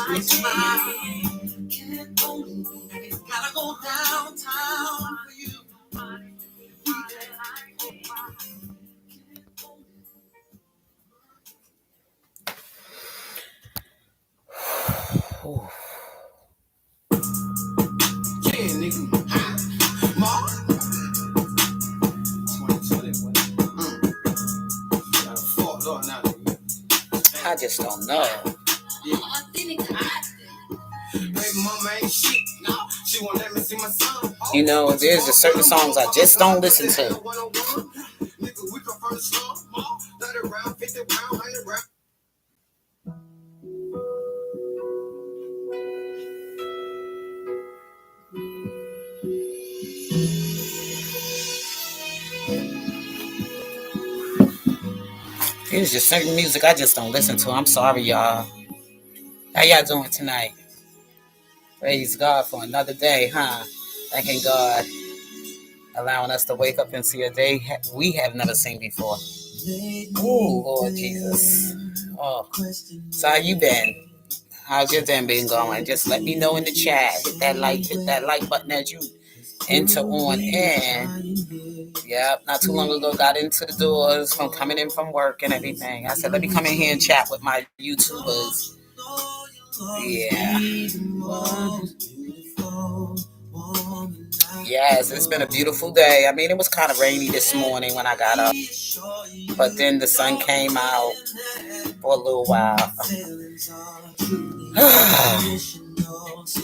I just don't know. You know, there's just certain songs I just don't listen to. There's just certain music I just don't listen to. I'm sorry, y'all. How y'all doing tonight? Praise God for another day, huh? Thanking God, allowing us to wake up and see a day we have never seen before. Ooh, Lord Jesus. Oh, so how you been? How's your day been going? Just let me know in the chat. Hit that like button as you enter on in. Yep, not too long ago got into the doors from coming in from work and everything. I said, let me come in here and chat with my YouTubers. Yeah. Yes, it's been a beautiful day. I mean, it was kind of rainy this morning when I got up, but then the sun came out for a little while.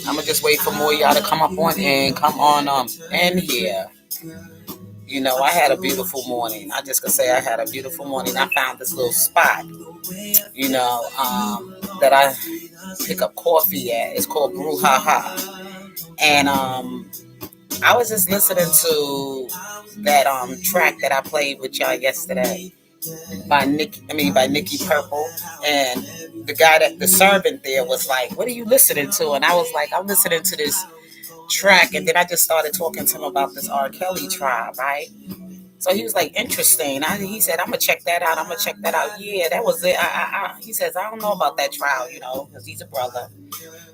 I'm gonna just wait for more of y'all to come up on in. Come on in here. You know, I had a beautiful morning. I just could say I had a beautiful morning. I found this little spot, you know, that I pick up coffee at. It's called Brouhaha. And I was just listening to that track that I played with y'all yesterday by Nikki Purple, and the servant there was like, "What are you listening to?" And I was like, "I'm listening to this track," and then I just started talking to him about this R. Kelly tribe, right? So he was like, "Interesting." He said, "I'm gonna check that out. I'm gonna check that out." Yeah, that was it. He says, "I don't know about that trial, you know, because he's a brother."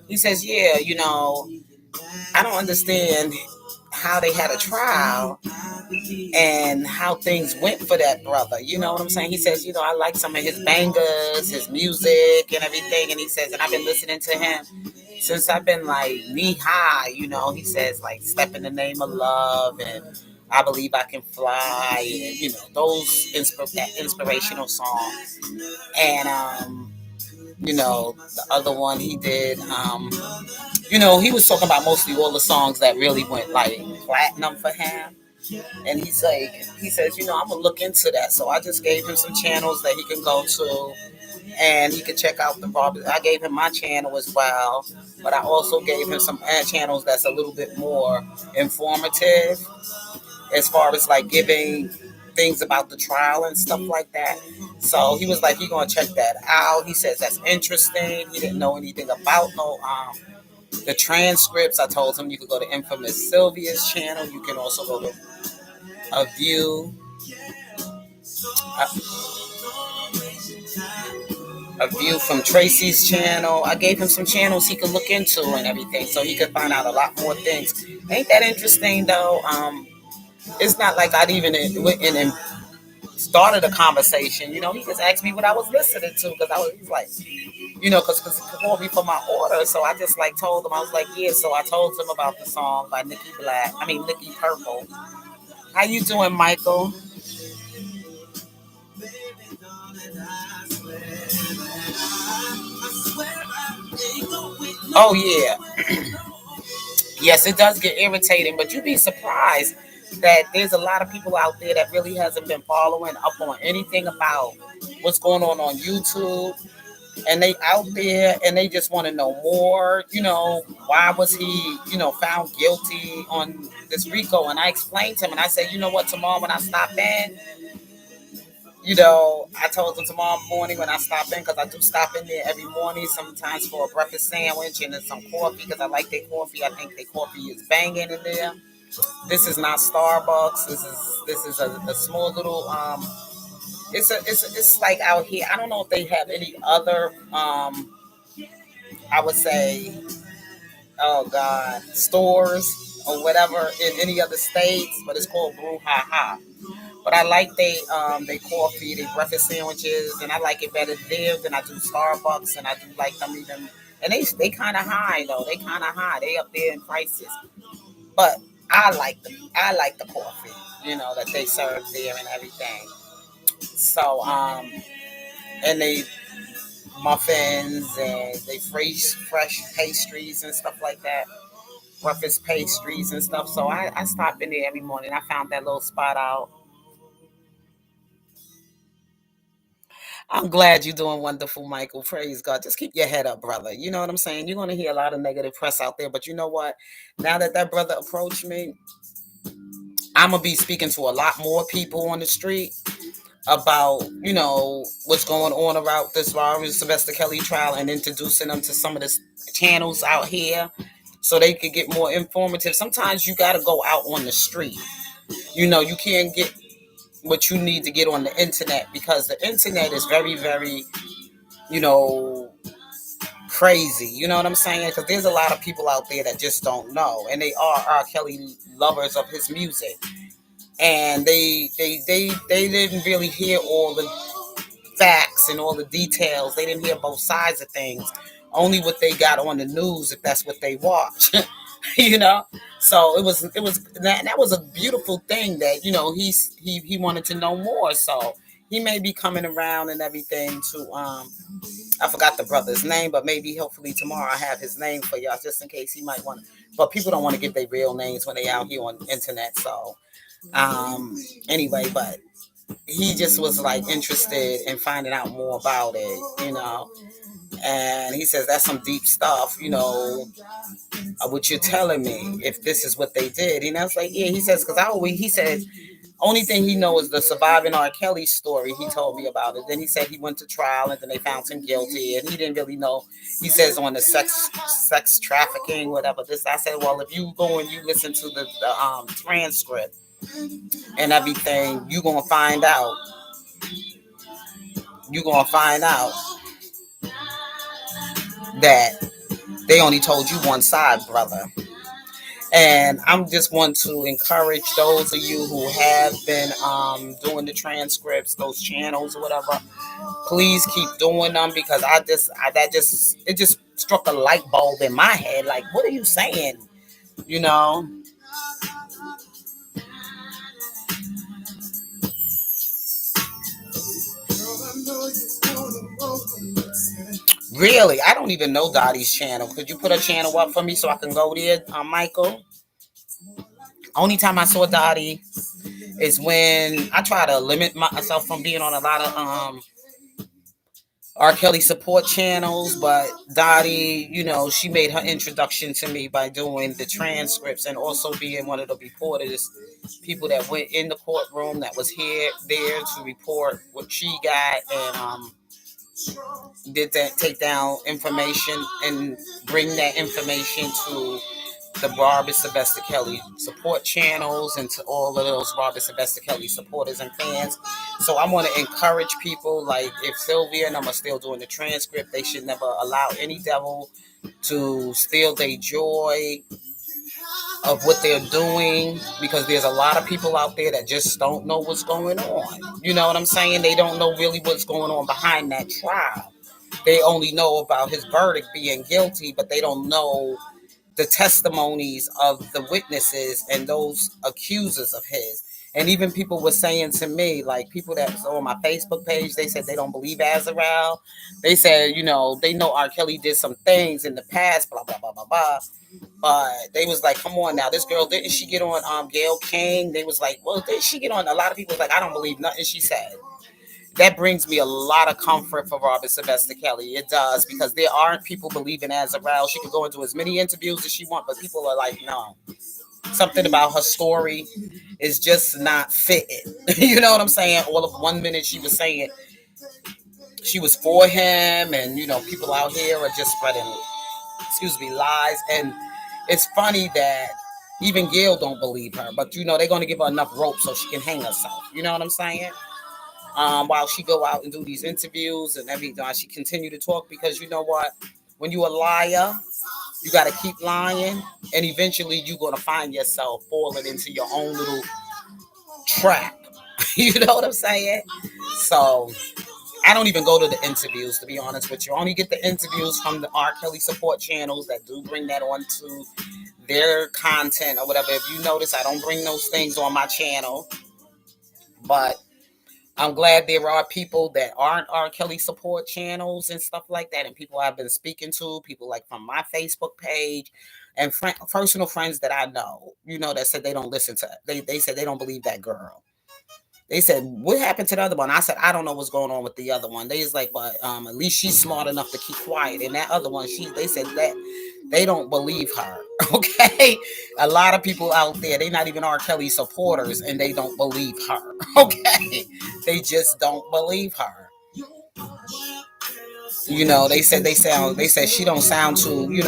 He says, "Yeah, you know, I don't understand how they had a trial and how things went for that brother." You know what I'm saying? He says, "You know, I like some of his bangers, his music and everything." And he says, "And I've been listening to him since I've been like knee high." You know, he says, like "Step in the Name of Love" and "I Believe I Can Fly," and, you know, those inspirational songs. And, you know, the other one he did, you know, he was talking about mostly all the songs that really went like platinum for him. And he's like, he says, "You know, I'm gonna look into that." So I just gave him some channels that he can go to, and he can check out the Bob. I gave him my channel as well, but I also gave him some channels that's a little bit more informative, as far as like giving things about the trial and stuff like that. So he was like, "He gonna check that out." He says that's interesting. He didn't know anything about the transcripts. I told him you could go to Infamous Sylvia's channel. You can also go to a view. A view from Tracy's channel. I gave him some channels he could look into and everything, so he could find out a lot more things. Ain't that interesting though? It's not like I'd even went in and started a conversation. You know, he just asked me what I was listening to, because he's like, you know, because he called me for my order. So I just like told him, I was like, yeah. So I told him about the song by Nikki Purple. How you doing, Michael? Oh yeah. Yes, it does get irritating, but you'd be surprised that there's a lot of people out there that really hasn't been following up on anything about what's going on YouTube, and they out there and they just want to know more. You know, why was he, you know, found guilty on this RICO? And I explained to him, and I said, "You know what, tomorrow when I stop in, you know," I told him tomorrow morning when I stop in, because I do stop in there every morning, sometimes for a breakfast sandwich and then some coffee, because I like their coffee. I think their coffee is banging in there. This is not Starbucks. This is a small little it's like out here. I don't know if they have any other I would say, oh God, stores or whatever in any other states, but it's called Brouhaha. But I like they coffee, they breakfast sandwiches, and I like it better there than I do Starbucks, and I do like them even. And they kind of high though. They kind of high. They up there in prices. But I like the coffee, that they serve there and everything. So and they muffins and they fresh pastries and stuff like that. Breakfast pastries and stuff. So I stop in there every morning. I found that little spot out. I'm glad you're doing wonderful, Michael. Praise God. Just keep your head up, brother. You know what I'm saying? You're going to hear a lot of negative press out there, but you know what? Now that brother approached me, I'm going to be speaking to a lot more people on the street about, what's going on about this Robert Sylvester Kelly trial and introducing them to some of the channels out here so they could get more informative. Sometimes you got to go out on the street. You can't get what you need to get on the internet because the internet is very, very, you know, crazy. You know what I'm saying? Because there's a lot of people out there that just don't know, and they are R. Kelly lovers of his music, and they didn't really hear all the facts and all the details. They didn't hear both sides of things. Only what they got on the news, if that's what they watch. you know. So it was that was a beautiful thing that he wanted to know more. So he may be coming around and everything to I forgot the brother's name, but maybe hopefully tomorrow I have his name for y'all just in case he might want. But people don't want to give their real names when they out here on the internet. So anyway, but he just was like interested in finding out more about it. And he says that's some deep stuff, what you're telling me, if this is what they did. And I was like, yeah, he says, because he said, only thing he knows is the surviving R. Kelly story. He told me about it. Then he said he went to trial and then they found him guilty and he didn't really know. He says on the sex trafficking, whatever this. I said, well, if you go and you listen to the transcript and everything, you're gonna find out that they only told you one side, brother. And I'm just want to encourage those of you who have been doing the transcripts, those channels or whatever. Please keep doing them because it just struck a light bulb in my head. Like, what are you saying? You know? Really, I don't even know Dottie's channel. Could you put a channel up for me so I can go there, Michael? Only time I saw Dottie is when I try to limit myself from being on a lot of R. Kelly support channels, but Dottie, she made her introduction to me by doing the transcripts and also being one of the reporters, people that went in the courtroom that was there to report what she got and did that take down information and bring that information to the Robert Sylvester Kelly support channels and to all of those Robert Sylvester Kelly supporters and fans. So I want to encourage people, like if Sylvia and them are still doing the transcript, they should never allow any devil to steal their joy of what they're doing, because there's a lot of people out there that just don't know what's going on. You know what I'm saying? They don't know really what's going on behind that trial. They only know about his verdict being guilty, but they don't know the testimonies of the witnesses and those accusers of his. And even people were saying to me, like people that on my Facebook page, they said they don't believe Azarel. They said, they know R. Kelly did some things in the past, blah, blah, blah, blah, blah. But they was like, come on now, this girl, didn't she get on Gayle King? They was like, well, did she get on? A lot of people was like, I don't believe nothing she said. That brings me a lot of comfort for Robert Sylvester Kelly. It does, because there aren't people believing Azarel. She could go into as many interviews as she wants, but people are like, no. Something about her story is just not fitting. You know what I'm saying? All of 1 minute she was saying she was for him, and people out here are just spreading, lies. And it's funny that even Gail don't believe her, but they're going to give her enough rope so she can hang herself. You know what I'm saying? While she go out and do these interviews and everything, she continue to talk, because you know what? When you a liar, you got to keep lying, and eventually you're going to find yourself falling into your own little trap. You know what I'm saying? So I don't even go to the interviews, to be honest with you. I only get the interviews from the R. Kelly support channels that do bring that onto their content or whatever. If you notice, I don't bring those things on my channel. But I'm glad there are people that aren't R. Kelly support channels and stuff like that, and people I've been speaking to, people like from my Facebook page, and personal friends that I know, that said they don't listen to. They said they don't believe that girl. They said, what happened to the other one? I said, I don't know what's going on with the other one. They was like, but at least she's smart enough to keep quiet. And that other one, they said that they don't believe her. Okay. A lot of people out there, they're not even R. Kelly supporters, and they don't believe her. Okay. They just don't believe her. They said she don't sound too,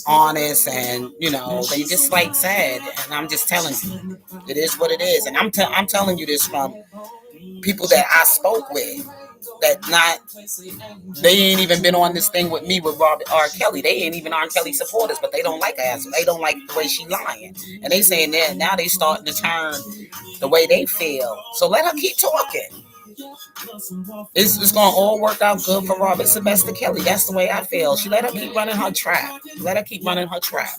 honest, and they just like said, and I'm just telling you, it is what it is, and I'm telling you this from people that I spoke with, they ain't even been on this thing with me with Robert R. Kelly. They ain't even R. Kelly supporters, but they don't like her. They don't like the way she lying, and they saying that now they starting to turn the way they feel. So let her keep talking. It's gonna all work out good for Robert Sylvester Kelly. That's the way I feel. She let her keep running her trap. Let her keep running her trap.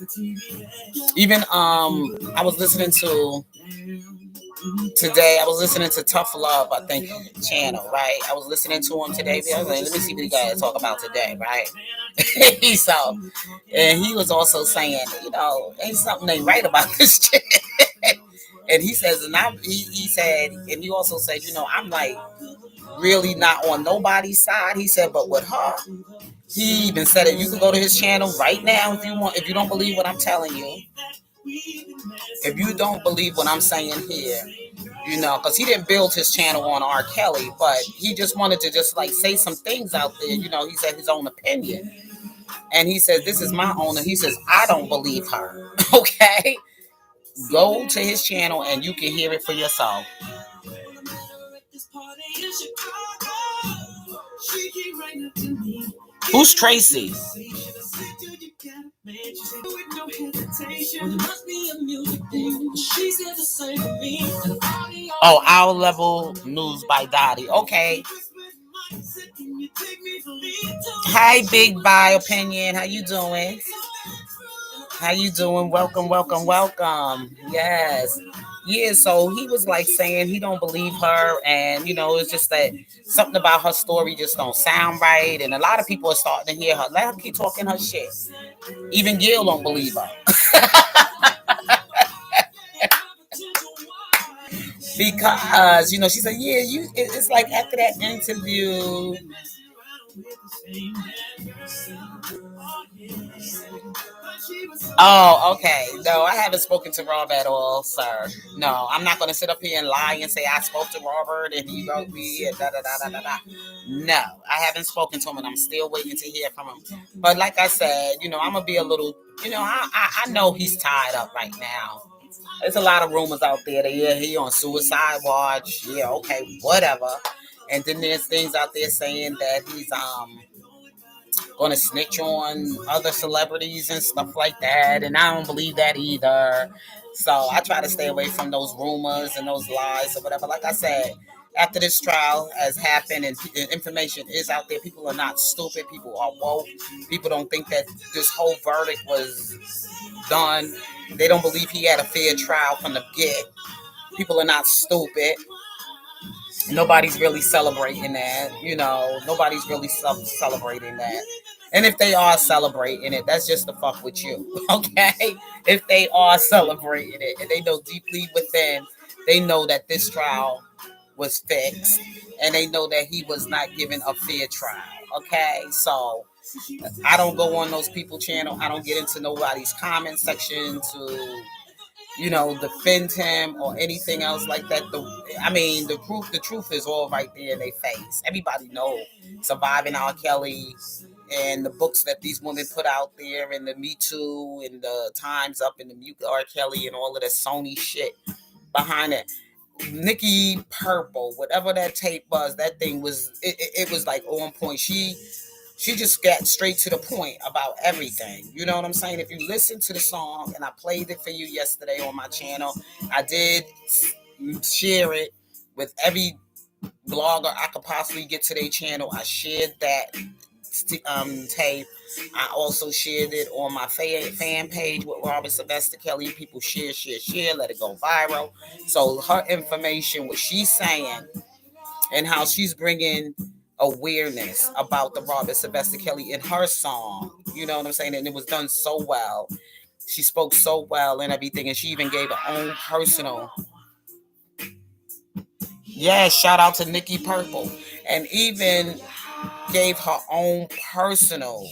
Even I was listening to today. I was listening to Tough Love, I think, channel, right? I was listening to him today. I was like, let me see what he got to talk about today, right? So, and he was also saying, ain't something ain't right about this chick. And he says, and he said, and he also said, I'm like really not on nobody's side. He said, but with her, he even said it. You can go to his channel right now if you want. If you don't believe what I'm telling you, if you don't believe what I'm saying here, because he didn't build his channel on R. Kelly, but he just wanted to just like say some things out there. He said his own opinion, and he says this is my own. And he says I don't believe her. Okay, go to his channel and you can hear it for yourself. Who's Tracy? Oh, Our Level News by Dottie. Okay. Hi, Big By Opinion. How you doing? How you doing? Welcome, welcome, welcome. Yes. Yeah, so he was like saying he don't believe her, and it's just that something about her story just don't sound right, and a lot of people are starting to hear her. Let her keep talking her shit. Even Gil don't believe her. Because she said, yeah, it's like after that interview. Oh, okay. No, I haven't spoken to Rob at all, sir. No, I'm not going to sit up here and lie and say I spoke to Robert and he wrote me and da da da da da da. No, I haven't spoken to him, and I'm still waiting to hear from him. But like I said, I'm gonna be a little, I know he's tied up right now. There's a lot of rumors out there that he on suicide watch. Yeah, okay, whatever. And then there's things out there saying that he's going to snitch on other celebrities and stuff like that, and I don't believe that either. So I try to stay away from those rumors and those lies or whatever. Like I said, after this trial has happened and information is out there, people are not stupid. People are woke. People don't think that this whole verdict was done. They don't believe he had a fair trial from the get. People are not stupid. Nobody's really celebrating that. Nobody's really celebrating that. And if they are celebrating it, that's just to fuck with you. Okay? If they are celebrating it and they know deeply within, they know that this trial was fixed and they know that he was not given a fair trial. Okay? So I don't go on those people channel. I don't get into nobody's comment section to defend him or anything else like that. The truth is all right there in their face. Everybody know Surviving R. Kelly and the books that these women put out there and the Me Too and the Time's Up and the Mute R. Kelly and all of the Sony shit behind it. Nikki Purple, whatever that tape was, that thing was, it was like on point. She She just got straight to the point about everything. You know what I'm saying? If you listen to the song, and I played it for you yesterday on my channel, I did share it with every blogger I could possibly get to their channel. I shared that tape. I also shared it on my fan page with Robert Sylvester Kelly. People share, let it go viral. So her information, what she's saying, and how she's bringing awareness about the Robert Sylvester Kelly in her song. You know what I'm saying? And it was done so well. She spoke so well and everything, and she even gave her own personal. Yeah, shout out to Nikki Purple, and even gave her own personal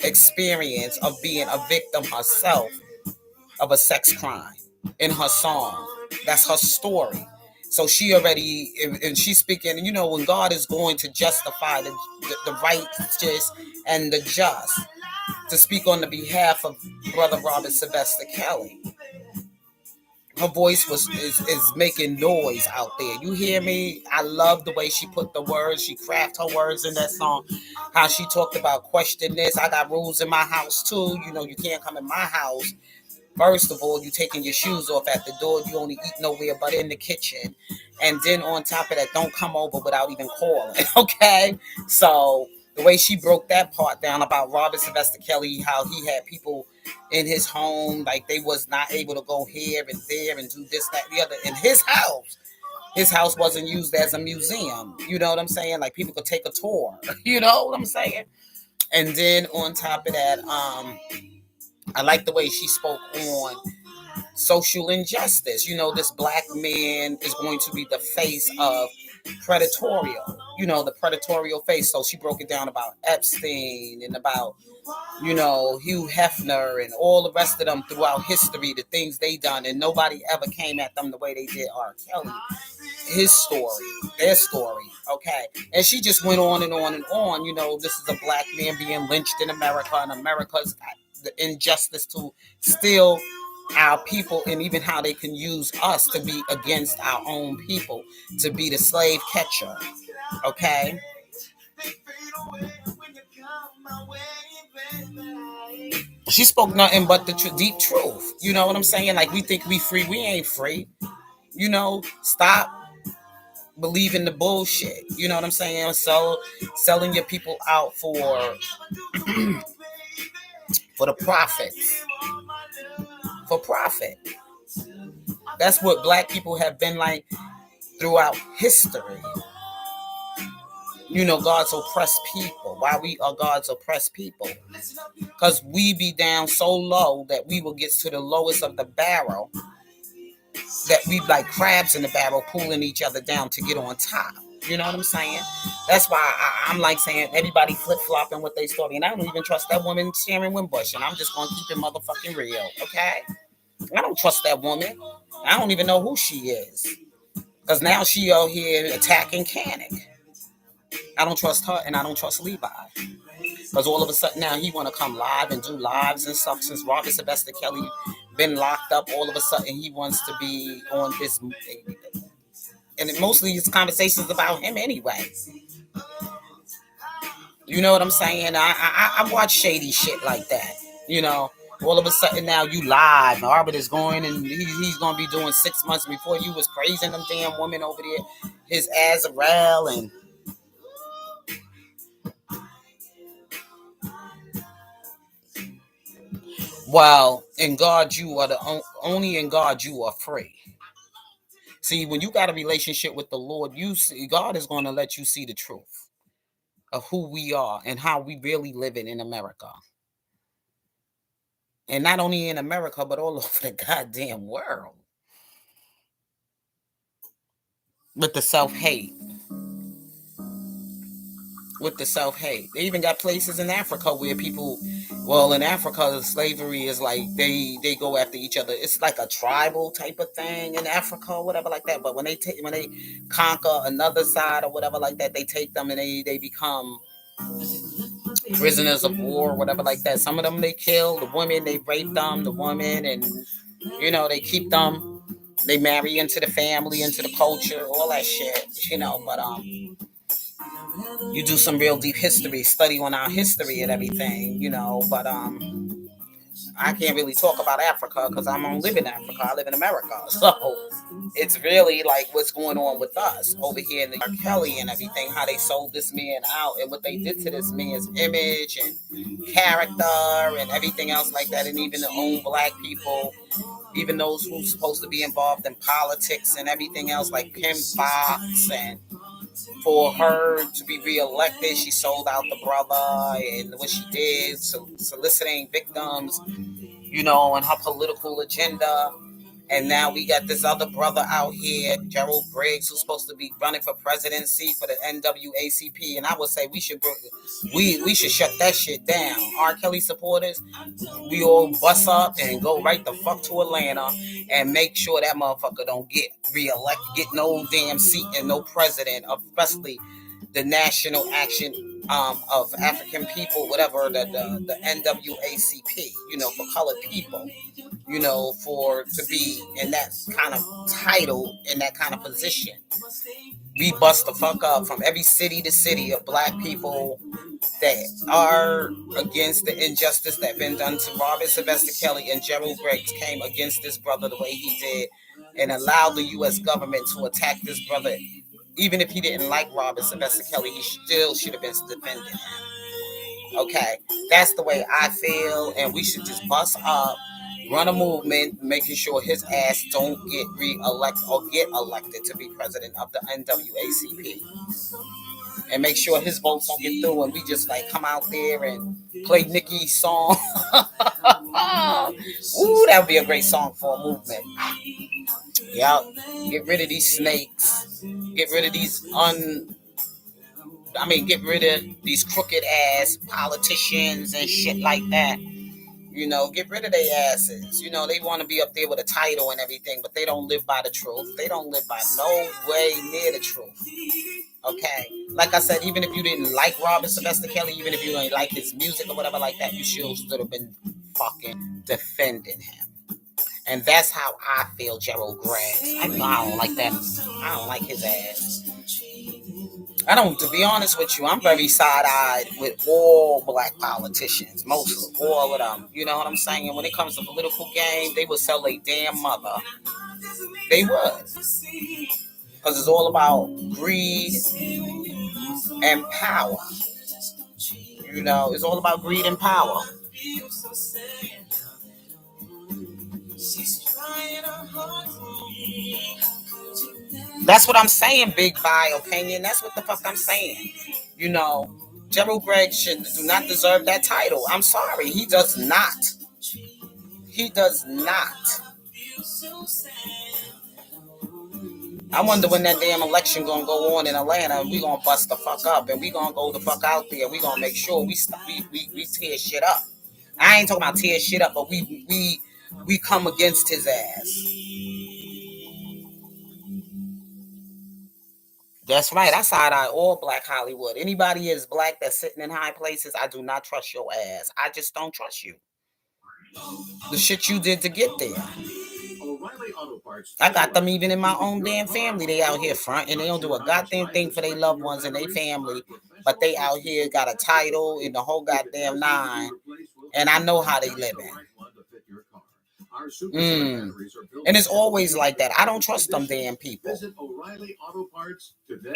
experience of being a victim herself of a sex crime in her song. That's her story. So she already, and she's speaking, you know, when God is going to justify the righteous and the just, to speak on the behalf of Brother Robert Sylvester Kelly. Her voice is making noise out there. You hear me? I love the way she put the words. She crafted her words in that song. How she talked about question this. I got rules in my house too. You know, you can't come in my house. First of all, you taking your shoes off at the door. You only eat nowhere but in the kitchen. And then on top of that, don't come over without even calling. Okay? So the way she broke that part down about Robert Sylvester Kelly, how he had people in his home, like they was not able to go here and there and do this, that, the other. In his house wasn't used as a museum. You know what I'm saying? Like people could take a tour. You know what I'm saying? And then on top of that, I like the way she spoke on social injustice. You know, this black man is going to be the face of predatorial, you know, the predatorial face. So she broke it down about Epstein and about, you know, Hugh Hefner and all the rest of them throughout history, the things they done, and nobody ever came at them the way they did R. Kelly. His story, their story, okay? And she just went on and on and on. You know, this is a black man being lynched in America, and America's the injustice to still our people, and even how they can use us to be against our own people, to be the slave catcher, okay? She spoke nothing but the deep truth. You know what I'm saying? Like, we think we free. We ain't free. You know, stop believing the bullshit. You know what I'm saying? So selling your people out for the profits. For profit. That's what black people have been like throughout history. You know, God's oppressed people. Why we are God's oppressed people? Because we be down so low that we will get to the lowest of the barrel, that we like crabs in the barrel pulling each other down to get on top. You know what I'm saying? That's why I'm like saying everybody flip-flopping with their story. And I don't even trust that woman, Sharon Wimbush. And I'm just going to keep it motherfucking real, okay? I don't trust that woman. I don't even know who she is. Because now she out here attacking Kaepernick. I don't trust her, and I don't trust Levi. Because all of a sudden now he want to come live and do lives and stuff. Since Robert Sylvester Kelly been locked up, all of a sudden he wants to be on this. And mostly his conversations about him anyway. You know what I'm saying? I watch shady shit like that. You know, all of a sudden now you live. Robert is going, and he's going to be doing 6 months. Before you was praising them damn women over there. His Azrael and... Well, in God you are only in God you are free. See, when you got a relationship with the Lord, you see God is going to let you see the truth of who we are and how we really living in America. And not only in America, but all over the goddamn world. With the self-hate. They even got places in Africa where people, well, in Africa, slavery is like they go after each other. It's like a tribal type of thing in Africa or whatever like that. But when they conquer another side or whatever like that, they take them and they become prisoners of war or whatever like that. Some of them they kill, the women, they rape them, the women, and you know, they keep them, they marry into the family, into the culture, all that shit, you know. But you do some real deep history study on our history and everything, but I can't really talk about Africa because I don't live in Africa. I live in America. So it's really like what's going on with us over here in the R. Kelly and everything, how they sold this man out and what they did to this man's image and character and everything else like that. And even the own black people, even those who's supposed to be involved in politics and everything else, like Kim Fox, and for her to be reelected, she sold out the brother and what she did, soliciting victims, and her political agenda. And now we got this other brother out here, Gerald Briggs, who's supposed to be running for presidency for the NAACP. And I would say we should shut that shit down. R. Kelly supporters, we all bust up and go right the fuck to Atlanta and make sure that motherfucker don't get reelected, get no damn seat and no president, especially the National Action of African People, whatever, the NAACP, for colored people, to be in that kind of title, in that kind of position. We bust the fuck up from every city to city of black people that are against the injustice that been done to Robert Sylvester Kelly, and Gerald Briggs came against this brother the way he did and allowed the U.S. government to attack this brother. Even if he didn't like Robert Sylvester Kelly, he still should have been defending him. Okay, that's the way I feel, and we should just bust up, run a movement, making sure his ass don't get re-elected or get elected to be president of the NAACP. And make sure his votes don't get through, and we just like come out there and play Nicki's song. Ooh, that would be a great song for a movement. Yep. Get rid of these snakes. Get rid of these get rid of these crooked ass politicians and shit like that. Get rid of their asses. They want to be up there with a title and everything, but they don't live by the truth. They don't live by no way near the truth. Okay? Like I said, even if you didn't like Robert Sylvester Kelly, even if you didn't like his music or whatever like that, you should have been fucking defending him. And that's how I feel Gerald Briggs. I don't like that. I don't like his ass. To be honest with you, I'm very side-eyed with all black politicians, most of all of them. You know what I'm saying? When it comes to political game, they would sell their damn mother. They would. Because it's all about greed and power. It's all about greed and power. That's what I'm saying, Big By Opinion. That's what the fuck I'm saying. Gerald Briggs do not deserve that title. I'm sorry. He does not. He does not. I wonder when that damn election gonna go on in Atlanta, and we gonna bust the fuck up, and we gonna go the fuck out there. We gonna make sure we tear shit up. I ain't talking about tear shit up, but we come against his ass. That's right. I side-eye all black Hollywood. Anybody is black that's sitting in high places, I do not trust your ass. I just don't trust you. The shit you did to get there. I got them even in my own damn family. They out here front and they don't do a goddamn thing for their loved ones and their family, but they out here got a title in the whole goddamn nine, and I know how they living. And it's always like that. I don't trust them damn people.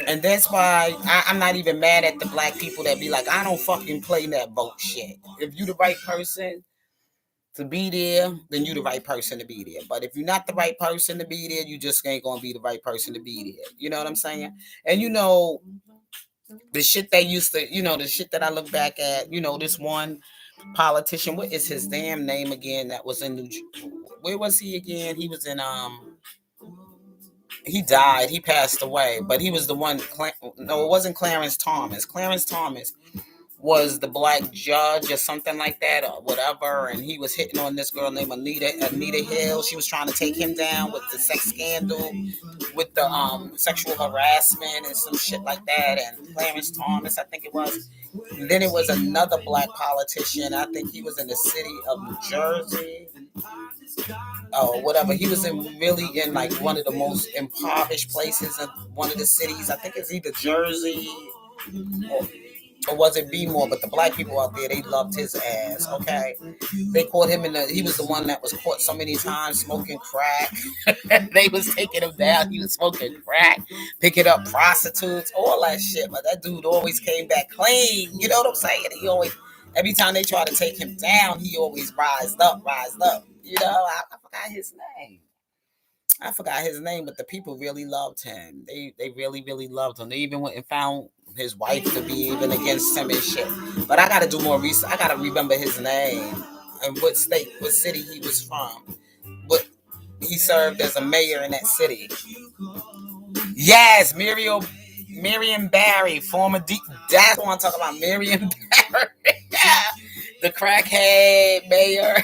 And that's why I'm not even mad at the black people that be like, I don't fucking play that bullshit. If you the right person to be there, then you the right person to be there. But if you're not the right person to be there, you just ain't gonna be the right person to be there. You know what I'm saying? And the shit they used to, the shit that I look back at, this one politician, what is his damn name again, that was in where was he again? He was in he died, he passed away, but he was the one. No, it wasn't Clarence Thomas. Clarence Thomas was the black judge or something like that or whatever, and he was hitting on this girl named Anita Hill. She was trying to take him down with the sex scandal, with the sexual harassment and some shit like that. And Clarence Thomas, I think it was. And then it was another black politician. I think he was in the city of New Jersey or whatever. He was really in like one of the most impoverished places in one of the cities. I think it's either Jersey Or was it B More? But the black people out there, they loved his ass. Okay, they caught him in the. He was the one that was caught so many times smoking crack. They was taking him down. He was smoking crack, picking up prostitutes, all that shit. But that dude always came back clean. You know what I'm saying? He always, every time they try to take him down, he always rised up, rised up. You know, I forgot his name. I forgot his name, but the people really loved him. They really really loved him. They even went and found his wife to be even against him and shit. But I gotta do more research. I gotta remember his name and what state, what city he was from. But he served as a mayor in that city. Yes, Miriam Barry, former that's what I'm talking about. Miriam Barry, the crackhead mayor.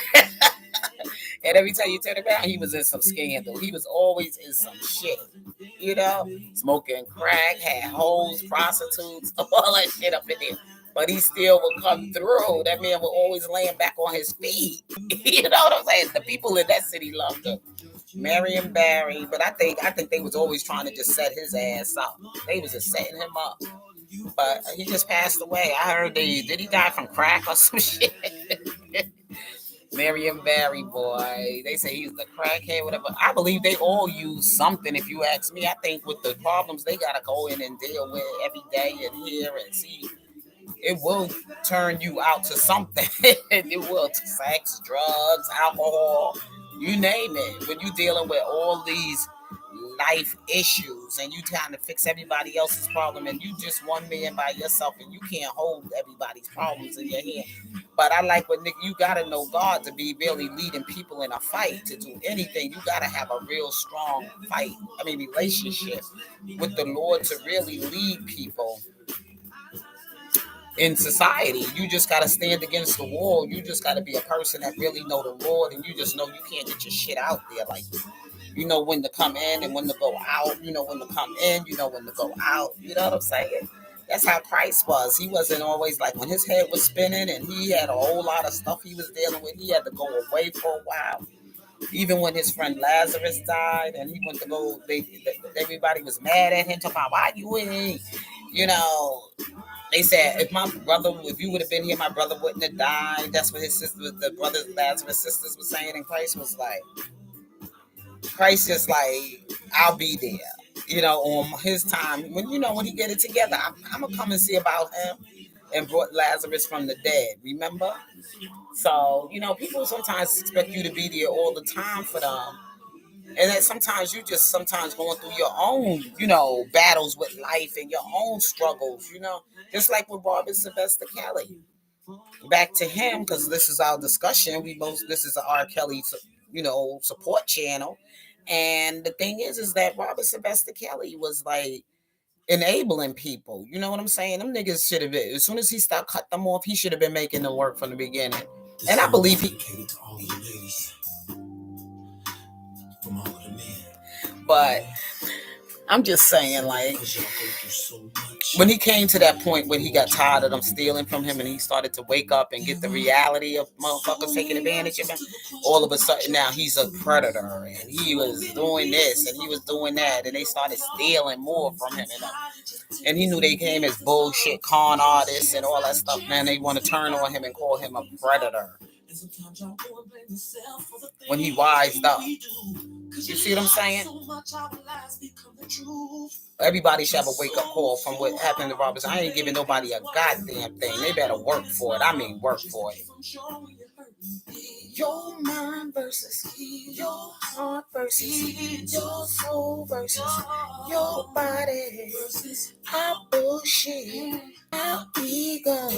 And every time you turn around, he was in some scandal. He was always in some shit. You know, smoking crack, had hoes, prostitutes, all that shit up in there. But he still would come through. That man was always laying back on his feet. You know what I'm saying? The people in that city loved him. Marion Barry, but I think they was always trying to just set his ass up. They was just setting him up. But he just passed away. I heard did he die from crack or some shit? Marion Barry, boy. They say he's the crackhead, whatever. I believe they all use something, if you ask me. I think with the problems they gotta go in and deal with every day and hear and see, it will turn you out to something. It will. Sex, drugs, alcohol, you name it. When you're dealing with all these life issues and you trying to fix everybody else's problem and you just one man by yourself and you can't hold everybody's problems in your hand. But I like what Nick, you gotta know God to be really leading people in a fight. To do anything, you gotta have a real strong fight. I mean, relationship with the Lord to really lead people in society. You just got to stand against the wall. You just got to be a person that really know the Lord, and you just know you can't get your shit out there. Like, you know when to come in and when to go out. You know when to come in, you know when to go out. You know what I'm saying? That's how Christ was. He wasn't always like when his head was spinning and he had a whole lot of stuff he was dealing with. He had to go away for a while. Even when his friend Lazarus died and he went to go, everybody was mad at him, talking about why you ain't, you know. They said if you would have been here, my brother wouldn't have died. That's what his sister, the brothers Lazarus sisters was saying, and Christ is like, I'll be there. You know, on his time, when when he get it together, I'm gonna come and see about him, and brought Lazarus from the dead. Remember? So people sometimes expect you to be there all the time for them, and then sometimes you just sometimes going through your own, battles with life and your own struggles, just like with Barbara Sylvester Kelly. Back to him, because this is our discussion. This is a R. Kelly, support channel. And the thing is that Robert Sylvester Kelly was like enabling people. You know what I'm saying? Them niggas should have been, as soon as he stopped cut them off, he should have been making them work from the beginning. And I believe he. But I'm just saying, like, when he came to that point when he got tired of them stealing from him and he started to wake up and get the reality of motherfuckers taking advantage of him, all of a sudden now he's a predator and he was doing this and he was doing that and they started stealing more from him. And he knew they came as bullshit con artists and all that stuff. Man, they want to turn on him and call him a predator when he wised up. You see what I'm saying? Everybody should have a wake up call from what happened to Roberts. I ain't giving nobody a goddamn thing. They better work for it. I mean, work for it. Your mind versus your heart versus your soul versus your body. Our bullshit, our ego,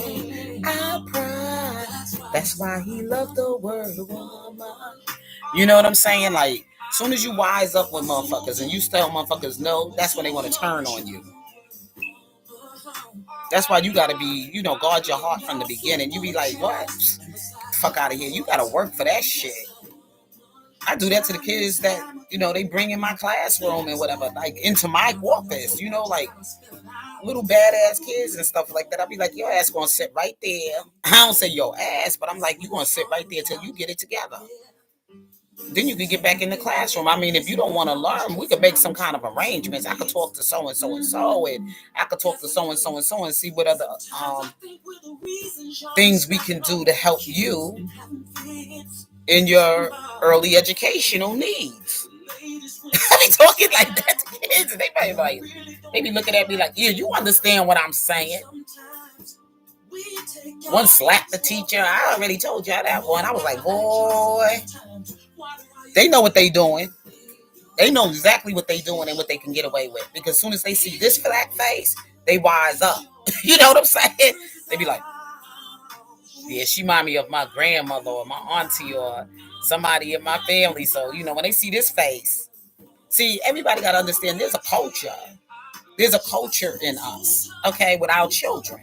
our pride. That's why he loved the word woman. You know what I'm saying? Like, as soon as you wise up with motherfuckers and you tell motherfuckers no, that's when they want to turn on you. That's why you gotta be, guard your heart from the beginning. You be like, what? Fuck out of here. You gotta work for that shit. I do that to the kids that, they bring in my classroom and whatever, like into my office, like little badass kids and stuff like that. I'll be like, your ass gonna sit right there. I don't say your ass, but I'm like, you gonna sit right there till you get it together. Then you can get back in the classroom. I mean, if you don't want to learn, we could make some kind of arrangements. I could talk to so and so and so, and I could talk to so and so and so and see what other things we can do to help you in your early educational needs. I be talking like that to kids, and they be looking at me like, yeah, you understand what I'm saying? One slapped the teacher. I already told y'all that one. I was like, boy, they know what they doing. They know exactly what they doing and what they can get away with. Because as soon as they see this flat face, they wise up. You know what I'm saying? They be like, yeah, she remind me of my grandmother or my auntie or somebody in my family. So, when they see this face, see, everybody got to understand there's a culture. There's a culture in us, okay, with our children.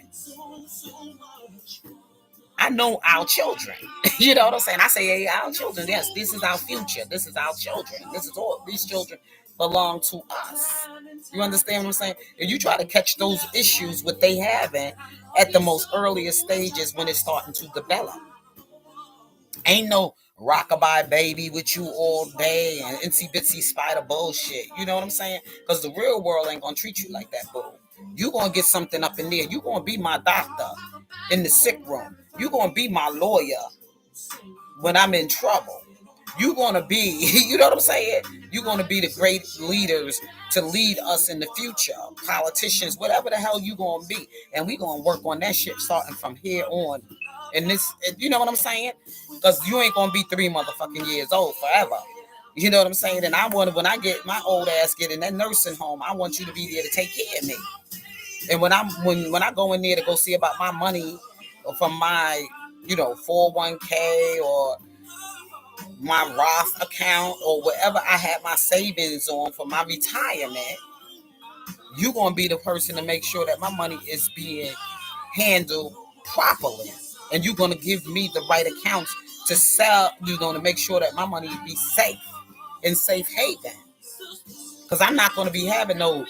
I know our children. You know what I'm saying? I say, hey, our children. Yes, this is our future. This is our children. This is all. These children belong to us. You understand what I'm saying? And you try to catch those issues, what they having at the most earliest stages when it's starting to develop. Ain't no rockabye baby with you all day and itsy bitsy spider bullshit. You know what I'm saying? Because the real world ain't gonna treat you like that, boo. You gonna get something up in there. You gonna be my doctor in the sick room. You gonna be my lawyer when I'm in trouble. You gonna be, you know what I'm saying? You gonna be the great leaders to lead us in the future, politicians, whatever the hell you gonna be, and we gonna work on that shit starting from here on. And this, you know what I'm saying? Because you ain't gonna be 3 motherfucking years old forever. You know what I'm saying? And I want, when I get my old ass get in that nursing home, I want you to be there to take care of me. And when I go in there to go see about my money from my 401k or my Roth account or whatever I have my savings on for my retirement, you're going to be the person to make sure that my money is being handled properly. And you're going to give me the right accounts to sell. You're going to make sure that my money be safe in safe haven. Because I'm not going to be having no,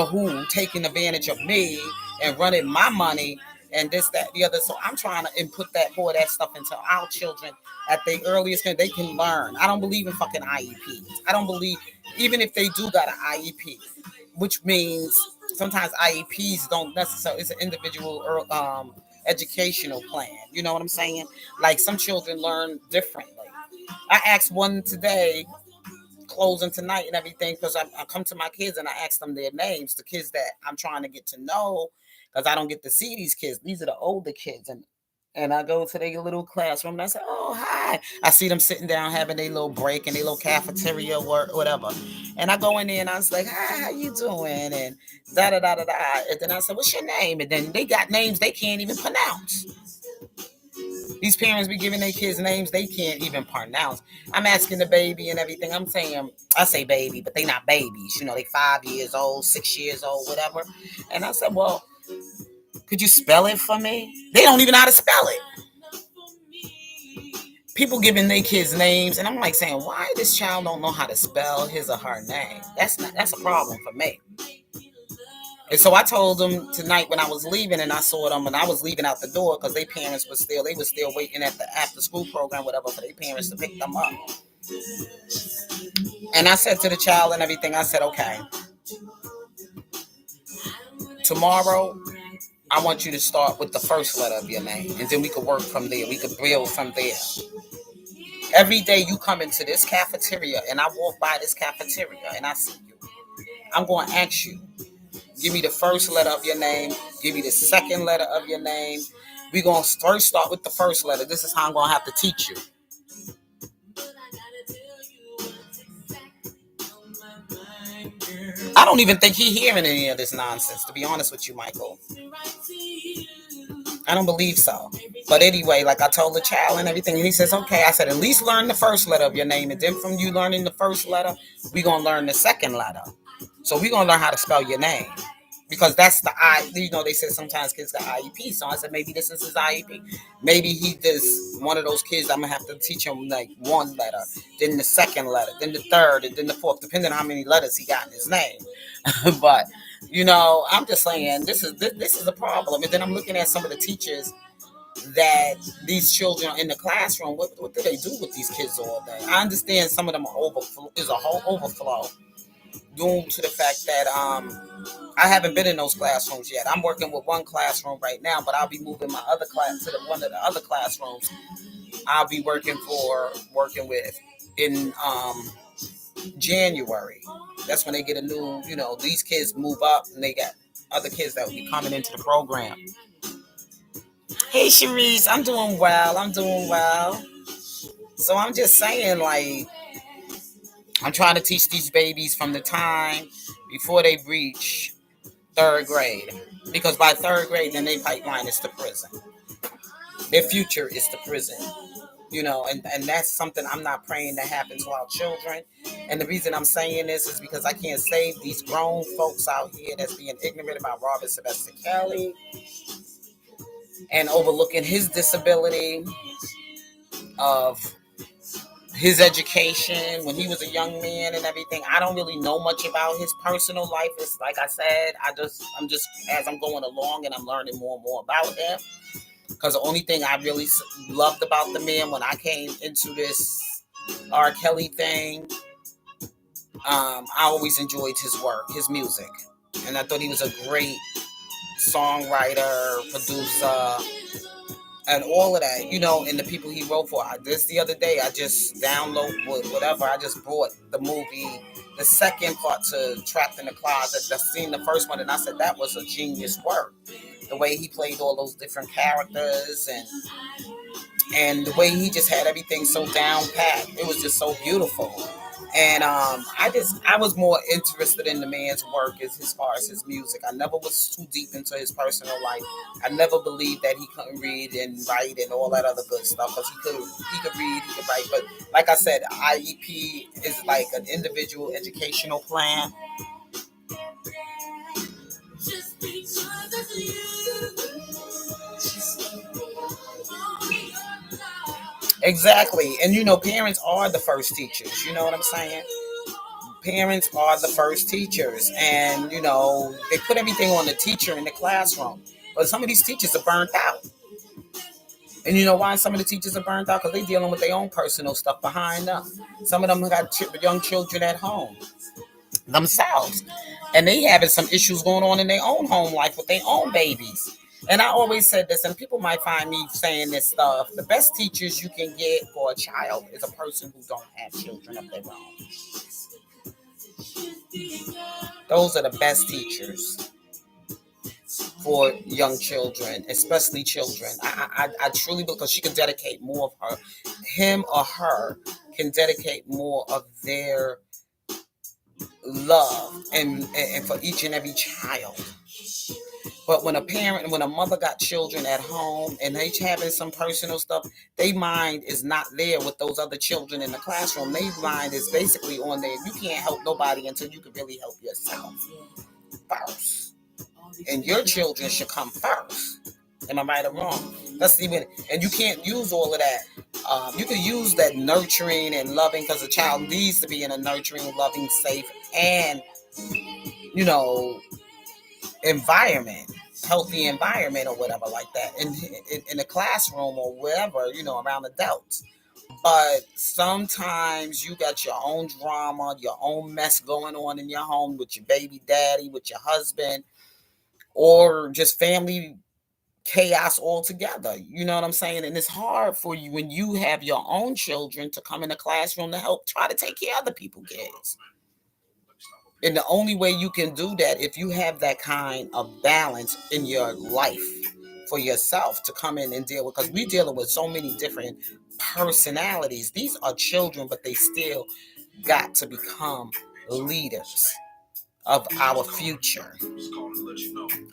who taking advantage of me and running my money and this, that, the other. So I'm trying to input that stuff into our children at the earliest and they can learn. I don't believe in fucking IEPs. I don't believe, even if they do got an IEP, which means sometimes IEPs don't necessarily, it's an individual educational plan. You know what I'm saying? Like some children learn differently. I asked one today, closing tonight and everything, because I come to my kids and I ask them their names, the kids that I'm trying to get to know, because I don't get to see these kids. These are the older kids, and I go to their little classroom and I say, oh, hi. I see them sitting down having their little break in their little cafeteria or whatever. And I go in there and I was like, hi, how you doing? And da-da-da-da-da. And then I said, what's your name? And then they got names they can't even pronounce. These parents be giving their kids names they can't even pronounce. I'm asking the baby and everything. I'm saying, I say baby, but they not babies. They 5 years old, 6 years old, whatever. And I said, well, could you spell it for me? They don't even know how to spell it. People giving their kids names, and I'm like saying, why this child don't know how to spell his or her name? That's a problem for me. And so I told them tonight when I was leaving, and I saw them, and I was leaving out the door because their parents were still waiting at the after school program, whatever, for their parents to pick them up. And I said to the child and everything, I said, okay, tomorrow I want you to start with the first letter of your name, and then we could work from there. We could build from there. Every day you come into this cafeteria, and I walk by this cafeteria, and I see you, I'm going to ask you, give me the first letter of your name. Give me the second letter of your name. We're going to first start with the first letter. This is how I'm going to have to teach you. I don't even think he's hearing any of this nonsense, to be honest with you, Michael. I don't believe so. But anyway, like I told the child and everything, and he says, okay. I said, at least learn the first letter of your name. And then from you learning the first letter, we're going to learn the second letter. So we're going to learn how to spell your name. Because that's the they said sometimes kids got IEP. So I said, maybe this is his IEP. Maybe he does one of those kids. I'm going to have to teach him like one letter, then the second letter, then the third, and then the fourth, depending on how many letters he got in his name. But, I'm just saying, this is a problem. And then I'm looking at some of the teachers that these children are in the classroom. What do they do with these kids all day? I understand some of them are overflow, is a whole overflow due to the fact that I haven't been in those classrooms yet. I'm working with one classroom right now, but I'll be moving my other class to one of the other classrooms. I'll be working with in January. That's when they get a new, these kids move up and they got other kids that will be coming into the program. Hey, Sharice, I'm doing well. I'm doing well. So I'm just saying, like, I'm trying to teach these babies from the time before they reach third grade. Because by third grade, then their pipeline is to prison. Their future is to prison. And that's something I'm not praying to happen to our children. And the reason I'm saying this is because I can't save these grown folks out here that's being ignorant about Robert Sylvester Kelly and overlooking his disability, of his education when he was a young man and everything. I don't really know much about his personal life. It's like I said, I'm just as I'm going along and I'm learning more and more about him. Because the only thing I really loved about the man when I came into this R. Kelly thing, I always enjoyed his work, his music. And I thought he was a great songwriter, producer, and all of that, and the people he wrote for. This the other day, I just download whatever. I just bought the movie, the second part to Trapped in the Closet. I seen the first one, and I said that was a genius work. The way he played all those different characters and the way he just had everything so down pat. It was just so beautiful. And I was more interested in the man's work as far as his music. I never was too deep into his personal life. I never believed that he couldn't read and write and all that other good stuff, because he could read, he could write. But like I said, IEP is like an individual educational plan. Exactly. And parents are the first teachers. You know what I'm saying? Parents are the first teachers. And, they put everything on the teacher in the classroom. But some of these teachers are burnt out. And you know why some of the teachers are burnt out? Because they're dealing with their own personal stuff behind them. Some of them got young children at home themselves. And they having some issues going on in their own home life with their own babies. And I always said this, and people might find me saying this stuff. The best teachers you can get for a child is a person who don't have children of their own. Those are the best teachers for young children, especially children. I truly, because she can dedicate more of him or her can dedicate more of their love and for each and every child. But when a mother got children at home and they having some personal stuff, their mind is not there with those other children in the classroom. Their mind is basically on there. You can't help nobody until you can really help yourself first. And your children should come first. Am I right or wrong? And you can't use all of that. You can use that nurturing and loving, because a child needs to be in a nurturing, loving, safe, and environment, healthy environment or whatever like that, in the classroom or wherever, around adults. But sometimes you got your own drama, your own mess going on in your home with your baby daddy, with your husband, or just family chaos altogether. You know what I'm saying? And it's hard for you when you have your own children to come in the classroom to help try to take care of other people's kids. And the only way you can do that, if you have that kind of balance in your life for yourself to come in and deal with, because we're dealing with so many different personalities. These are children, but they still got to become leaders of our future.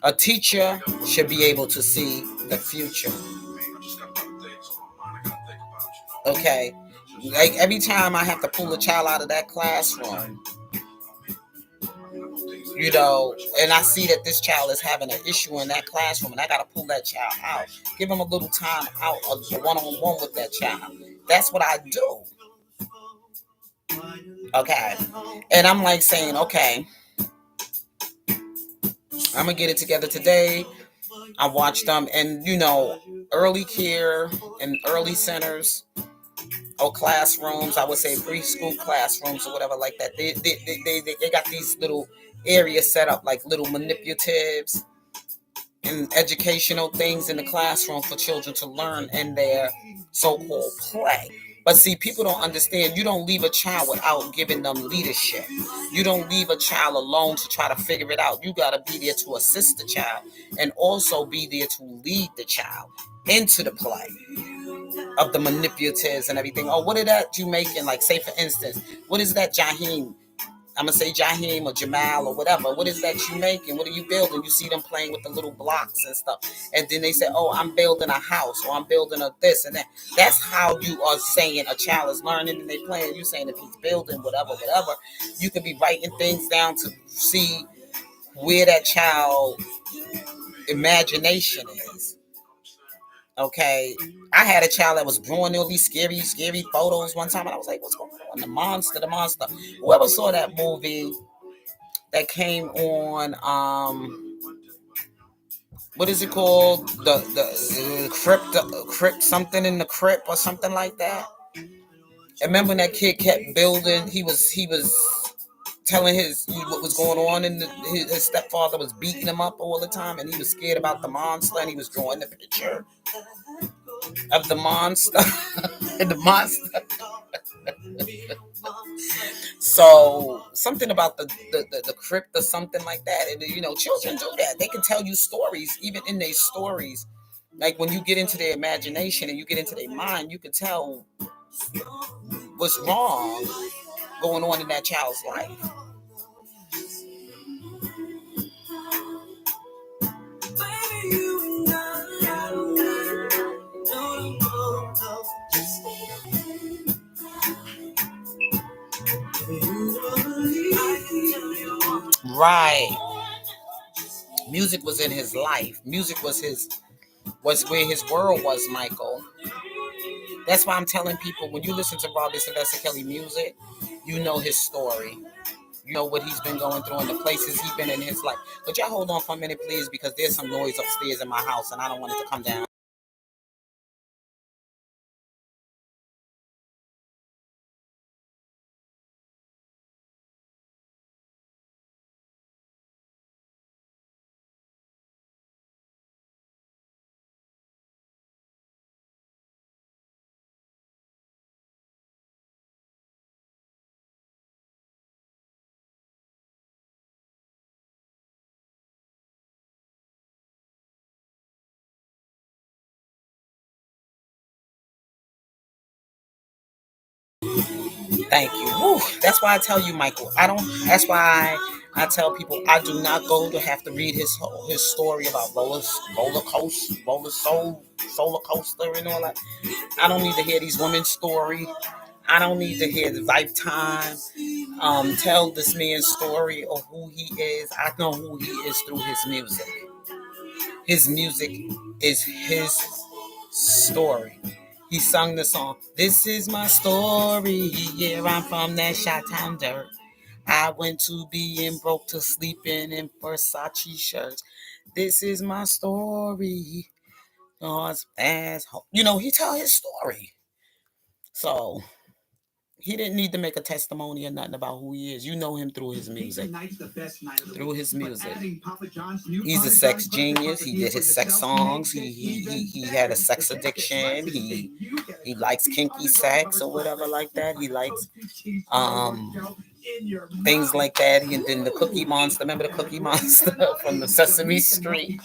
A teacher should be able to see the future. Okay? Like every time I have to pull a child out of that classroom, and I see that this child is having an issue in that classroom, and I got to pull that child out, give him a little time out of the one-on-one with that child. That's what I do. Okay. And I'm like saying, okay, I'm going to get it together today. I watched them, and early care and early centers or classrooms. I would say preschool classrooms or whatever like that. They got these little areas set up like little manipulatives and educational things in the classroom for children to learn in their so-called play. But see, people don't understand. You don't leave a child without giving them leadership. You don't leave a child alone to try to figure it out. You got to be there to assist the child and also be there to lead the child into the play of the manipulatives and everything. Oh, what is that you making? Like, say, for instance, what is that, Jaheim? I'm gonna say Jaheim or Jamal or whatever. What is that you making? What are you building? You see them playing with the little blocks and stuff, and then they say, "Oh, I'm building a house, or I'm building a this and that." That's how you are saying a child is learning and they playing. You saying if he's building whatever, whatever, you could be writing things down to see where that child imagination is. Okay, I had a child that was drawing all these scary photos one time, and I was like, "What's going on?" The monster, the monster. Whoever saw that movie that came on, what is it called? The crypt, something in the crypt or something like that. And remember when that kid kept building? He was telling what was going on, and his stepfather was beating him up all the time, and he was scared about the monster, and he was drawing the picture of the monster and the monster. So something about the crypt or something like that. And children do that. They can tell you stories, even in their stories. Like when you get into their imagination and you get into their mind, you can tell what's wrong going on in that child's life. Right. Music was in his life. Music was where his world was, Michael. That's why I'm telling people, when you listen to Robert Sylvester Kelly music, you know his story. You know what he's been going through and the places he's been in his life. But y'all hold on for a minute, please, because there's some noise upstairs in my house and I don't want it to come down. Thank you. Whew. That's why I tell you, Michael. I don't. That's why I tell people I do not go to have to read his story about solar coaster, and all that. I don't need to hear these women's story. I don't need to hear the Lifetime tell this man's story of who he is. I know who he is through his music. His music is his story. He sung the song, "This is my story. Yeah, I'm from that Chi-Town dirt. I went to being broke to sleeping in Versace shirts. This is my story." Oh, it's fast. He tell his story. So he didn't need to make a testimony or nothing about who he is. You know him through his music. Through his music. He's a sex genius. He did his sex songs. He had a sex addiction. He likes kinky sex or whatever like that. He likes um things like that. And then the Cookie Monster. Remember the Cookie Monster from the Sesame Street?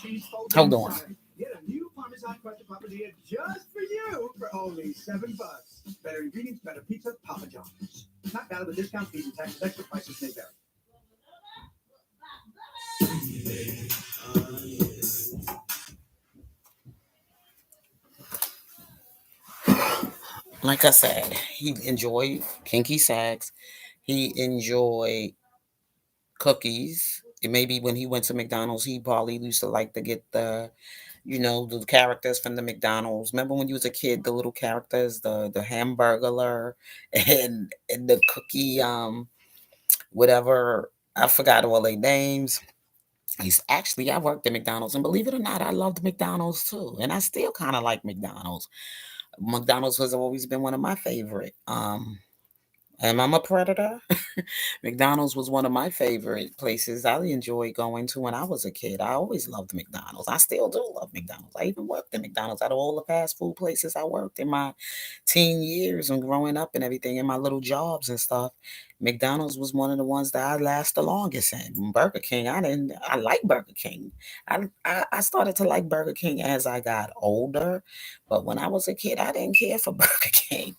Hold on. Get a new Parmesan crusted papadilla just for you for only $7. Better ingredients, better pizza, Papa John's. Not valid with discount fees and taxes. Extra prices may vary. Like I said, he enjoyed kinky sex. He enjoyed cookies. And maybe when he went to McDonald's, he probably used to like to get the characters from the McDonald's. Remember when you was a kid, the little characters, the hamburglar and the cookie, whatever. I forgot all their names. I worked at McDonald's, and believe it or not, I loved McDonald's too, and I still kind of like McDonald's. McDonald's has always been one of my favorite. Am I a predator? McDonald's was one of my favorite places I enjoyed going to when I was a kid. I always loved McDonald's. I still do love McDonald's. I even worked at McDonald's. Out of all the fast food places I worked in my teen years and growing up and everything, in my little jobs and stuff, McDonald's was one of the ones that I last the longest in. Burger King, I didn't. I like Burger King. I started to like Burger King as I got older, but when I was a kid, I didn't care for Burger King.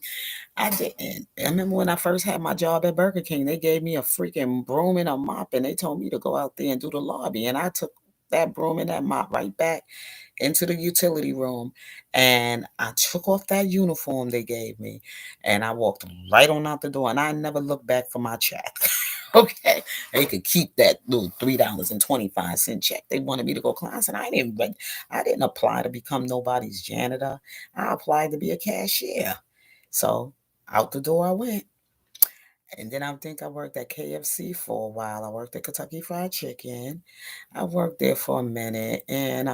I didn't. I remember when I first had my job at Burger King, they gave me a freaking broom and a mop, and they told me to go out there and do the lobby. And I took that broom and that mop right back into the utility room, and I took off that uniform they gave me, and I walked right on out the door, and I never looked back for my check. Okay, they could keep that little $3.25 check. They wanted me to go class, and I didn't apply to become nobody's janitor. I applied to be a cashier. So out the door I went. And then I think I worked at KFC for a while. I worked at Kentucky Fried Chicken. I worked there for a minute, and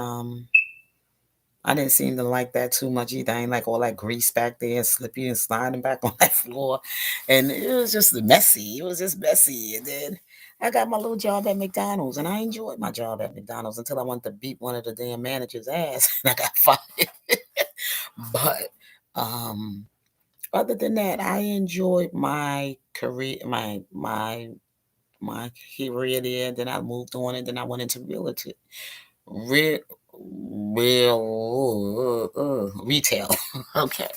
I didn't seem to like that too much either. I ain't like all that grease back there and slippy and sliding back on that floor. And it was just messy. It was just messy. And then I got my little job at McDonald's, and I enjoyed my job at McDonald's until I wanted to beat one of the damn managers' ass and I got fired. But um other than that, I enjoyed my career, my career there. Then I moved on, and then I went into realty, real, retail. Okay,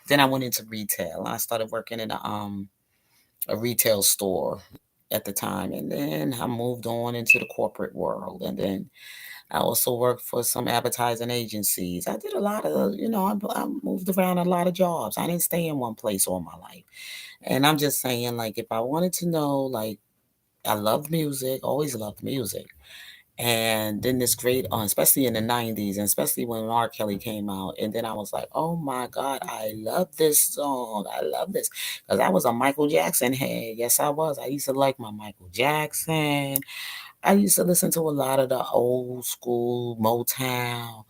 then I went into retail. I started working in a retail store at the time, and then I moved on into the corporate world, and then I also worked for some advertising agencies. I did a lot of, I moved around a lot of jobs. I didn't stay in one place all my life. And I'm just saying, like, if I wanted to know, like, I loved music, always loved music. And then this great, especially in the 90s, and especially when R. Kelly came out. And then I was like, oh my God, I love this song. I love this. Because I was a Michael Jackson head. Yes, I was. I used to like my Michael Jackson. I used to listen to a lot of the old school Motown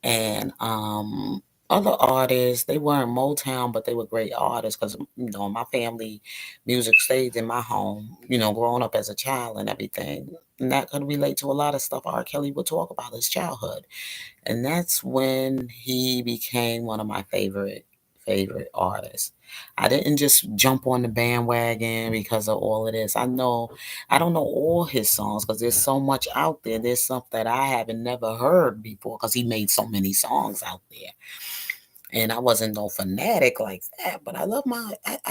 and other artists. They weren't Motown, but they were great artists because my family music stayed in my home. Growing up as a child and everything, and that could relate to a lot of stuff R. Kelly would talk about his childhood. And that's when he became one of my favorite artists. I didn't just jump on the bandwagon because of all of this. I don't know all his songs because there's so much out there. There's stuff that I haven't never heard before because he made so many songs out there. And I wasn't no fanatic like that, but I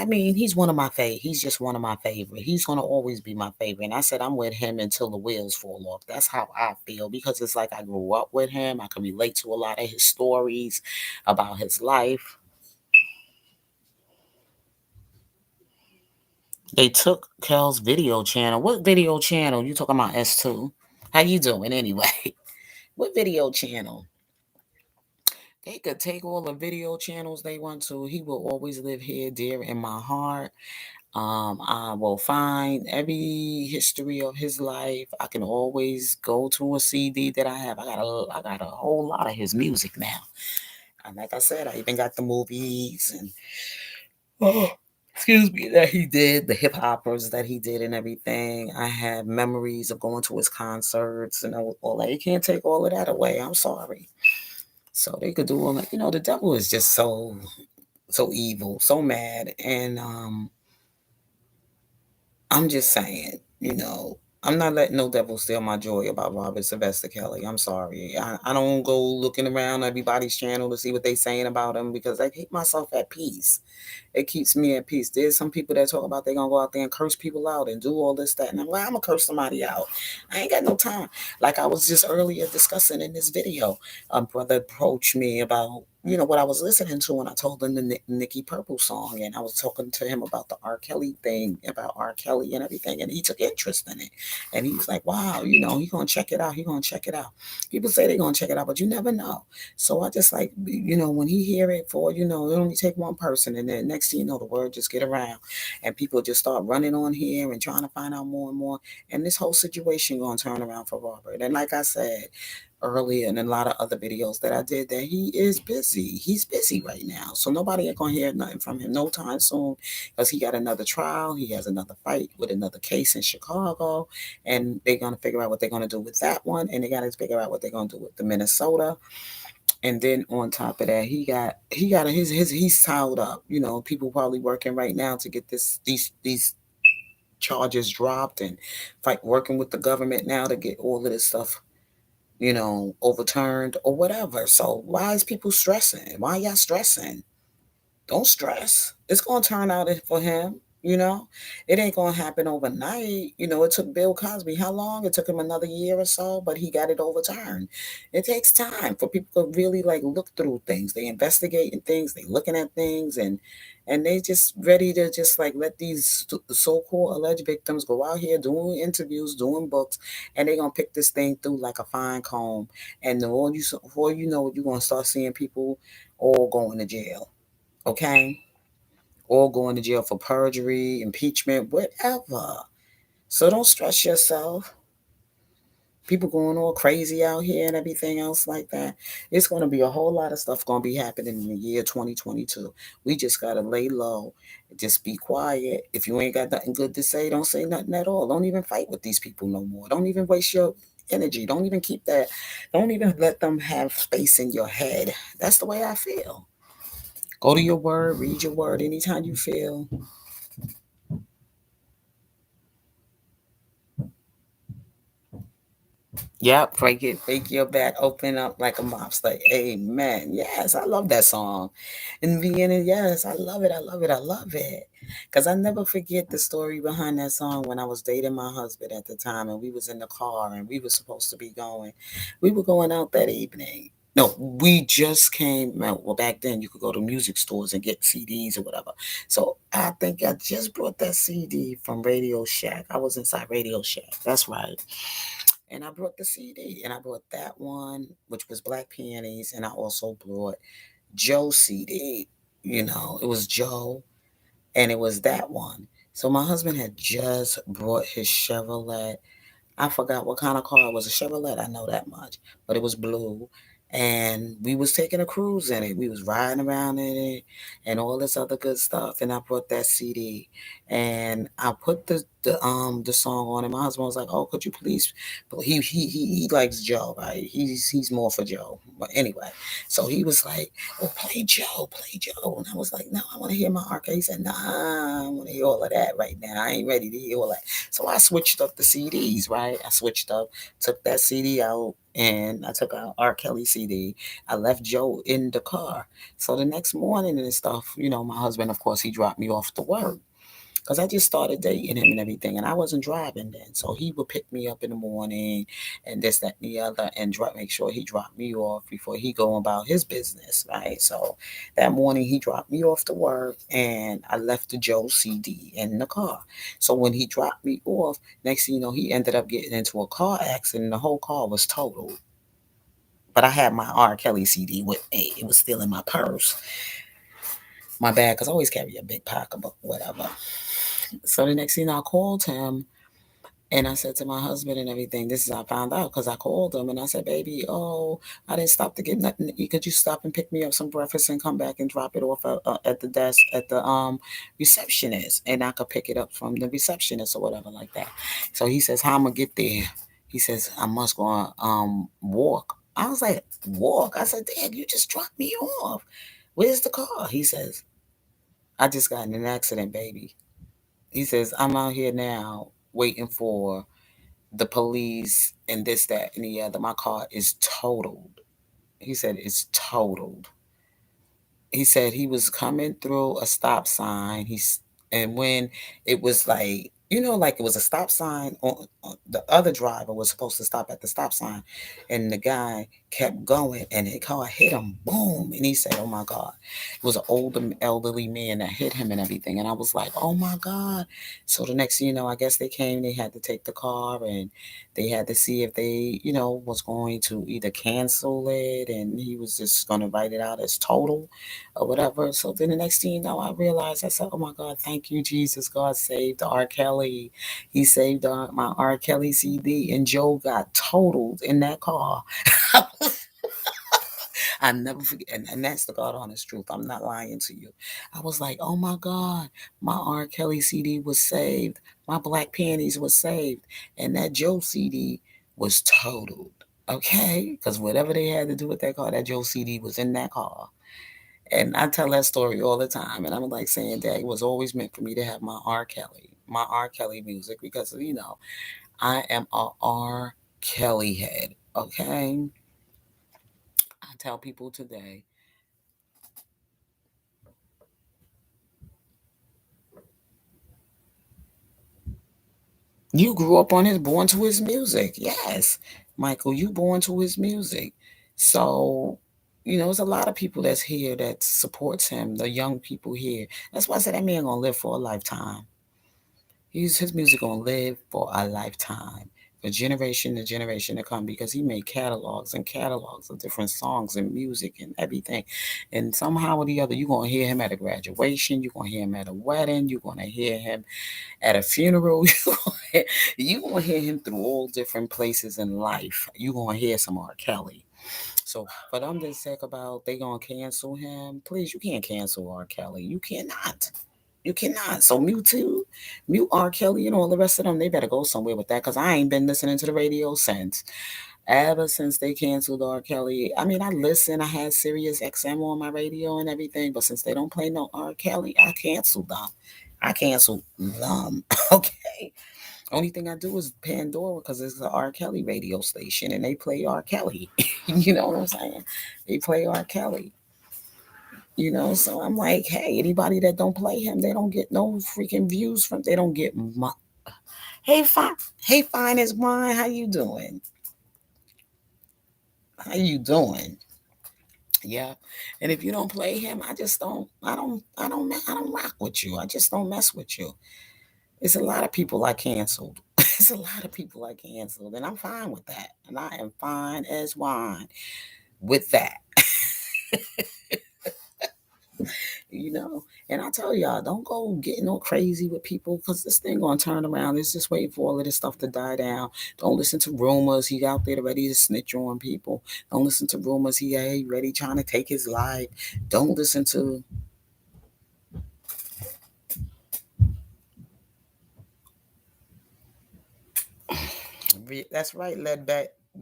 mean, he's one of my favorite. He's just one of my favorite. He's gonna always be my favorite. And I said I'm with him until the wheels fall off. That's how I feel because it's like I grew up with him. I can relate to a lot of his stories about his life. They took Kel's video channel. What video channel? You talking about S2? How you doing anyway? What video channel? They could take all the video channels they want to. He will always live here, dear in my heart. I will find every history of his life. I can always go to a CD that I have. I got a whole lot of his music now. And like I said, I even got the movies and oh, excuse me, that he did, the hip hoppers that he did and everything. I have memories of going to his concerts and all that. You can't take all of that away. I'm sorry. So they could do all that. The devil is just so evil, so mad. And I'm just saying, I'm not letting no devil steal my joy about Robert Sylvester Kelly. I'm sorry. I don't go looking around everybody's channel to see what they saying about him because I keep myself at peace. It keeps me at peace. There's some people that talk about they gonna go out there and curse people out and do all this, that, and I'm gonna curse somebody out. I ain't got no time. Like I was just earlier discussing in this video, a brother approached me about what I was listening to, and I told him the Nikki Purple song, and I was talking to him about the R. Kelly thing, about R. Kelly and everything, and he took interest in it, and he was like, "Wow, he gonna check it out. He gonna check it out." People say they gonna check it out, but you never know. So I just like, when he hear it for, it only take one person, and then next thing you know, the word just get around, and people just start running on here and trying to find out more and more, and this whole situation gonna turn around for Robert. And like I said earlier in a lot of other videos that I did, that he is busy. He's busy right now. So nobody ain't gonna hear nothing from him no time soon, because he got another trial. He has another fight with another case in Chicago, and they're gonna figure out what they're gonna do with that one, and they gotta figure out what they're gonna do with the Minnesota. And then on top of that, he got he's tiled up. People probably working right now to get these charges dropped, and fight working with the government now to get all of this stuff overturned or whatever. So why is people stressing? Why y'all stressing? Don't stress. It's gonna turn out for him. You know, it ain't gonna happen overnight. It took Bill Cosby how long? It took him another year or so, but he got it overturned. It takes time for people to really like look through things. They investigating things. They looking at things, and they just ready to just like let these so-called alleged victims go out here doing interviews, doing books, and they gonna pick this thing through like a fine comb. And the more before you know it, you're gonna start seeing people all going to jail. Okay, all going to jail for perjury, impeachment, whatever. So don't stress yourself. People going all crazy out here and everything else like that. It's going to be a whole lot of stuff going to be happening in the year 2022. We just got to lay low, just be quiet. If you ain't got nothing good to say, don't say nothing at all. Don't even fight with these people no more. Don't even waste your energy. Don't even keep that. Don't even let them have space in your head. That's the way I feel. Go to your word, read your word anytime you feel. Yep, break your back, open up like a mobster. Amen. Yes, I love that song. In the beginning, yes, I love it. I love it. I love it. Cause I never forget the story behind that song when I was dating my husband at the time, and we was in the car and we were supposed to be going. We were going out that evening. No, we just came. Well, back then you could go to music stores and get CDs or whatever. So I think I just brought that CD from Radio Shack. I was inside Radio Shack. That's right. And I brought the CD, and I brought that one, which was Black Peonies, and I also brought Joe's CD. It was Joe, and it was that one. So my husband had just brought his Chevrolet. I forgot what kind of car it was. A Chevrolet, I know that much, but it was blue. And we was taking a cruise in it. We was riding around in it and all this other good stuff. And I brought that CD, and I put the song on, and my husband was like, "Oh, could you please?" But he likes Joe, right? He's more for Joe. But anyway, so he was like, "Oh, play Joe, play Joe," and I was like, "No, I want to hear my arcade." He said, "Nah, I want to hear all of that right now. I ain't ready to hear all that." So I switched up the CDs, right? I switched up, took that CD out, and I took out R. Kelly CD. I left Joe in the car. So the next morning and stuff, my husband, of course, he dropped me off to work. Because I just started dating him and everything, and I wasn't driving then. So he would pick me up in the morning and this, that, and the other, and make sure he dropped me off before he go about his business, right? So that morning he dropped me off to work, and I left the Joe CD in the car. So when he dropped me off, next thing you know, he ended up getting into a car accident, and the whole car was totaled. But I had my R. Kelly CD with me. It was still in my purse, my bag, because I always carry a big pocketbook, whatever. So the next thing I called him, and I said to my husband and everything, this is how I found out, because I called him and I said, "Baby, oh, I didn't stop to get nothing to eat. Could you stop and pick me up some breakfast and come back and drop it off at the desk at the receptionist, and I could pick it up from the receptionist or whatever like that." So he says, "How I'm gonna get there?" He says, "I must go walk." I was like, "Walk?" I said, "Dad, you just dropped me off. Where's the car?" He says, "I just got in an accident, baby." He says, "I'm out here now waiting for the police and this, that, and the other. My car is totaled." He said, "It's totaled." He said he was coming through a stop sign. And when it was like, like it was a stop sign, on the other driver was supposed to stop at the stop sign, and the guy kept going, and the car hit him, boom, and he said, "Oh my God." It was an older elderly man that hit him and everything, and I was like, "Oh my God." So the next thing you know, I guess they came, they had to take the car, and they had to see if they, was going to either cancel it, and he was just going to write it out as total or whatever. So then the next thing you know, I realized, I said, "Oh my God, thank you, Jesus. God saved R. Kelly. He saved my R. Kelly CD, and Joe got totaled in that car." I never forget, and that's the God honest truth. I'm not lying to you. I was like, "Oh my God, my R. Kelly CD was saved. My Black Panties was saved, and that Joe CD was totaled." Okay, because whatever they had to do with that car, that Joe CD was in that car. And I tell that story all the time, and I'm like saying that it was always meant for me to have my R. Kelly music, because I am a R. Kelly head. Okay, I tell people today, you grew up on his born to his music. Yes, Michael, you born to his music. So, there's a lot of people that's here that supports him, the young people here. That's why I said that man gonna live for a lifetime. His music gonna live for a lifetime, for generation to generation to come, because he made catalogs and catalogs of different songs and music and everything. And somehow or the other, you're gonna hear him at a graduation, you're gonna hear him at a wedding, you're gonna hear him at a funeral. You gonna hear him through all different places in life. You gonna hear some R. Kelly. So for them to say about they gonna cancel him, please, you can't cancel R. Kelly. You cannot. You cannot. So mute R. Kelly, and all the rest of them. They better go somewhere with that, because I ain't been listening to the radio since. Ever since they canceled R. Kelly. I mean, I listen. I had Sirius XM on my radio and everything, but since they don't play no R. Kelly, I canceled them. I canceled them. Okay. Only thing I do is Pandora, because it's the R. Kelly radio station and they play R. Kelly. You know what I'm saying? They play R. Kelly. So I'm like, hey, anybody that don't play him, they don't get no freaking views from. They don't get Hey, fine. Hey, fine as wine. How you doing? How you doing? Yeah. And if you don't play him, I just don't. I don't rock with you. I just don't mess with you. It's a lot of people I canceled. It's a lot of people I canceled, and I'm fine with that. And I am fine as wine with that. you know. And I tell y'all, don't go getting all crazy with people, because this thing gonna turn around. It's just waiting for all of this stuff to die down. Don't listen to rumors. He out there ready to snitch on people. Don't listen to rumors. He ready trying to take his life. Don't listen to. That's right, Led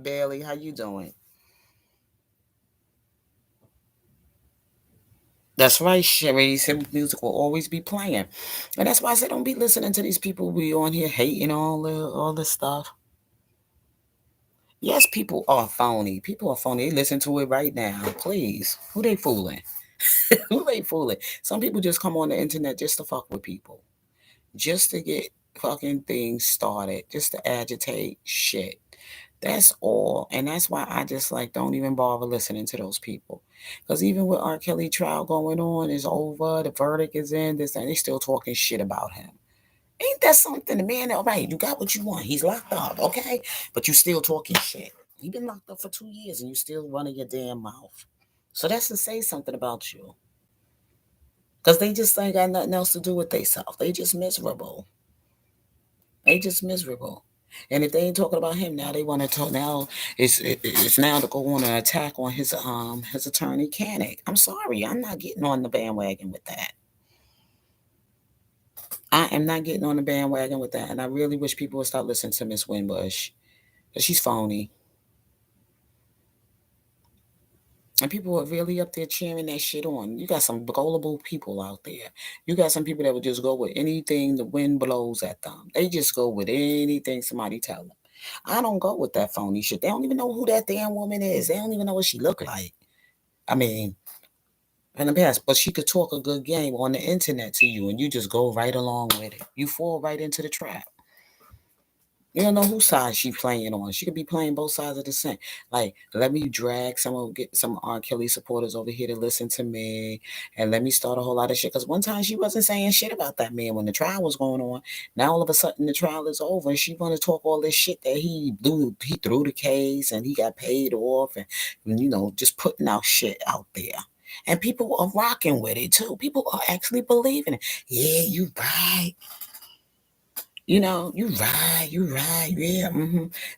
Bailey. How you doing? That's right, Sherry. His music will always be playing, and that's why I said don't be listening to these people be on here hating all this stuff. Yes, people are phony. People are phony. They listen to it right now. Please, who they fooling? Who they fooling? Some people just come on the internet just to fuck with people, just to get fucking things started, just to agitate shit. That's all. And that's why I just like don't even bother listening to those people. Because even with R. Kelly trial going on, is over, the verdict is in, this and they still talking shit about him. Ain't that something? The man, all right, you got what you want. He's locked up, okay? But you still talking shit. He been locked up for 2 years and you still running your damn mouth. So that's to say something about you. Because they just ain't got nothing else to do with themselves. They just miserable. They just miserable. And if they ain't talking about him now, they want to talk now. It's now to go on an attack on his attorney Kanek. I'm sorry, I'm not getting on the bandwagon with that. I am not getting on the bandwagon with that, and I really wish people would stop listening to Miss Winbush, because she's phony. And people are really up there cheering that shit on. You got some gullible people out there. You got some people that would just go with anything the wind blows at them. They just go with anything somebody tell them. I don't go with that phony shit. They don't even know who that damn woman is. They don't even know what she look like. I mean, in the past, but she could talk a good game on the internet to you, and you just go right along with it. You fall right into the trap. You don't know whose side she playing on. She could be playing both sides of the same. Like, let me drag get some R. Kelly supporters over here to listen to me, and let me start a whole lot of shit. Because one time she wasn't saying shit about that man when the trial was going on. Now all of a sudden the trial is over, and she want to talk all this shit that he threw the case and he got paid off, and just putting out shit out there. And people are rocking with it too. People are actually believing it. Yeah, you right. You right, yeah.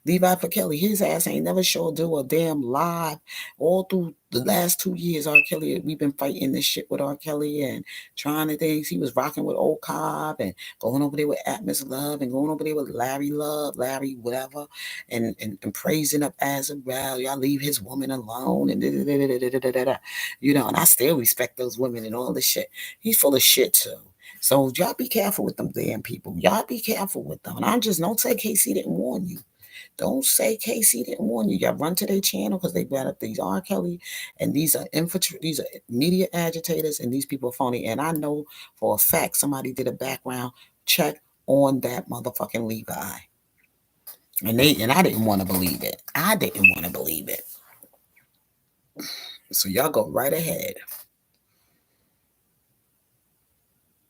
Levi for Kelly, his ass ain't never sure do a damn live all through the last 2 years. R. Kelly, we've been fighting this shit with R. Kelly and trying to things. He was rocking with Old Cobb and going over there with Atmos Love and going over there with Larry Love, Larry whatever, and praising up Azarel. Y'all leave his woman alone and da. And I still respect those women and all this shit. He's full of shit too. So y'all be careful with them damn people. Y'all be careful with them. And I just don't say Casey didn't warn you. Don't say Casey didn't warn you. Y'all run to their channel because they brought up these R. Kelly and these are these are media agitators and these people are phony. And I know for a fact somebody did a background check on that motherfucking Levi. And I didn't want to believe it. I didn't want to believe it. So y'all go right ahead.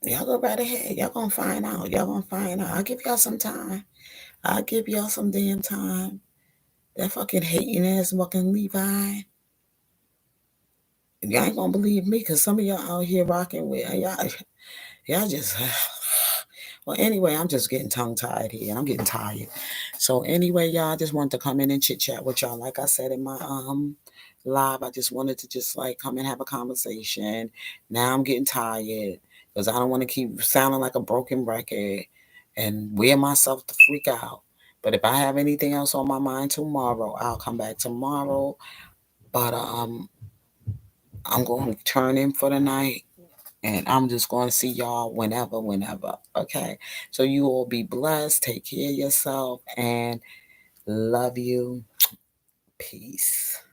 Y'all go right ahead. Y'all gonna find out. Y'all gonna find out. I'll give y'all some time. I'll give y'all some damn time. That fucking hating ass fucking Levi. Y'all ain't gonna believe me because some of y'all out here rocking with y'all just well anyway, I'm just getting tongue tied here and I'm getting tired. So anyway, y'all, I just wanted to come in and chit chat with y'all. Like I said in my live, I just wanted to just like come and have a conversation. Now I'm getting tired because I don't want to keep sounding like a broken record and wear myself to freak out. But if I have anything else on my mind tomorrow, I'll come back tomorrow. But I'm going to turn in for the night and I'm just going to see y'all whenever. Okay. So you all be blessed. Take care of yourself and love you. Peace.